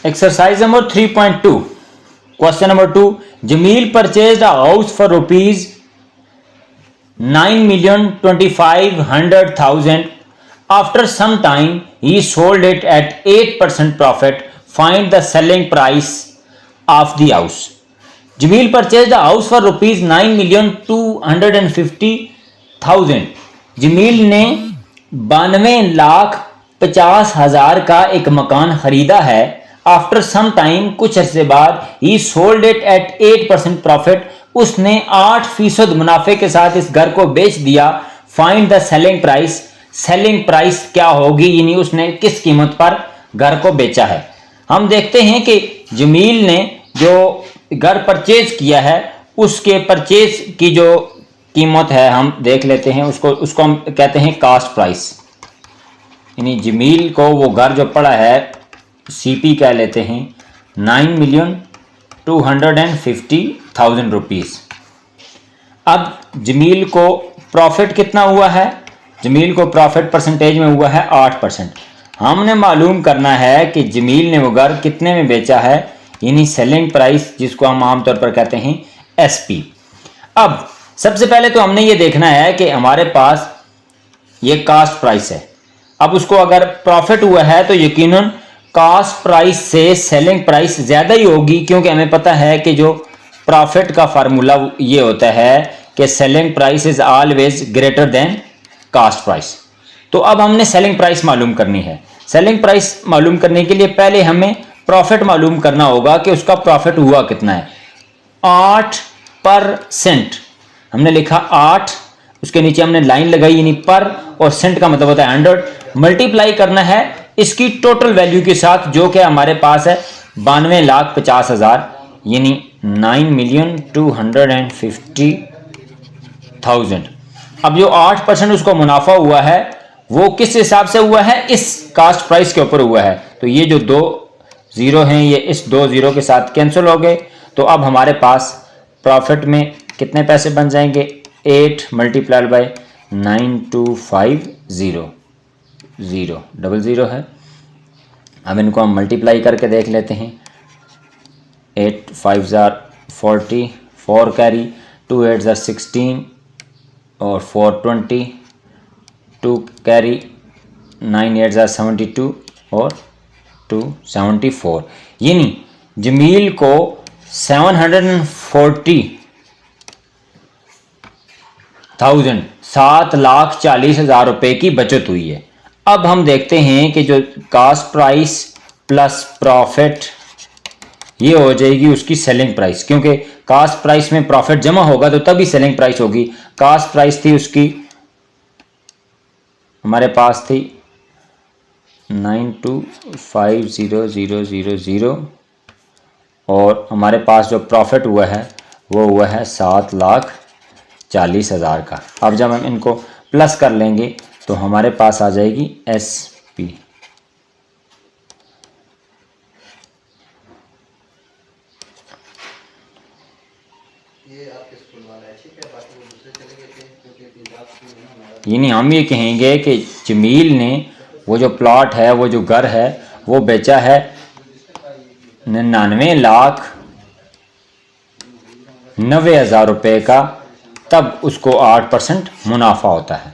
Exercise number 3.2. Question number 2. Jamil purchased a house for rupees 9,25,100,000. After some time, he sold it at 8% profit. Find the selling price of the house. Jamil purchased a house for rupees 9,250,000. Jameel ने 92,50,000 का एक मकान खरीदा है। After some time, कुछ अरसे बाद, ही sold it at 8% profit, उसने 8% मुनाफे के साथ इस घर को बेच दिया। Find the selling price, selling price क्या होगी, यानी उसने किस कीमत पर घर को बेचा है। हम देखते हैं कि जमील ने जो घर परचेज किया है उसके परचेज की जो कीमत है हम देख लेते हैं, उसको हम कहते हैं कास्ट प्राइस। यानी जमील को वो घर जो पड़ा है सीपी कह लेते हैं 9,250,000 रुपीज़। अब जमील को प्रॉफिट कितना हुआ है, जमील को प्रॉफिट परसेंटेज में हुआ है 8%। हमने मालूम करना है कि जमील ने वो घर कितने में बेचा है, यानी सेलिंग प्राइस, जिसको हम आमतौर पर कहते हैं एसपी। अब सबसे पहले तो हमने ये देखना है कि हमारे पास ये कास्ट प्राइस है। अब उसको अगर प्रॉफिट हुआ है तो यकीनन कास्ट प्राइस से सेलिंग प्राइस ज़्यादा ही होगी, क्योंकि हमें पता है कि जो प्रॉफिट का फार्मूला ये होता है कि selling price is always greater than cost price. तो अब हमने सेलिंग प्राइस मालूम करनी है। सेलिंग प्राइस मालूम करने के लिए पहले हमें प्रॉफिट मालूम करना होगा कि उसका प्रॉफिट हुआ कितना है। 8%, हमने लिखा 8, उसके नीचे हमने लाइन लगाई, यानी पर, और सेंट का मतलब होता है 100। मल्टीप्लाई करना है इसकी टोटल वैल्यू के साथ जो कि हमारे पास है 92,50,000, यानी 9,250,000। अब जो 8% उसको मुनाफा हुआ है वो किस हिसाब से हुआ है, इस कास्ट प्राइस के ऊपर हुआ है। तो ये जो 2 0 हैं ये इस 2 0 के साथ कैंसिल हो गए। तो अब हमारे पास प्रॉफिट में कितने पैसे बन जाएंगे, 8 मल्टीप्लाइड बाई 9,250, 0 00 है। अब इनको हम मल्टीप्लाई करके देख लेते हैं। 8 5 40, 4 कैरी, 2 8 16 और 4 20, 2 कैरी, 9 8 72 और 2 74। यानी जमील को 740,000 रुपए की बचत हुई है। अब हम देखते हैं कि जो कास्ट प्राइस प्लस प्रॉफिट ये हो जाएगी उसकी सेलिंग प्राइस, क्योंकि कास्ट प्राइस में प्रॉफिट जमा होगा तो तभी सेलिंग प्राइस होगी। कास्ट प्राइस थी उसकी, हमारे पास थी 9,250,000 और हमारे पास जो प्रॉफिट हुआ है वो हुआ है 7,40,000 का। अब जब हम इनको प्लस कर लेंगे तो हमारे पास आ जाएगी एसपी। यानी हम ये कहेंगे कि जमील ने वो जो प्लॉट है, वो जो घर है, वो बेचा है 99,90,000 रुपए का, तब उसको 8% मुनाफा होता है।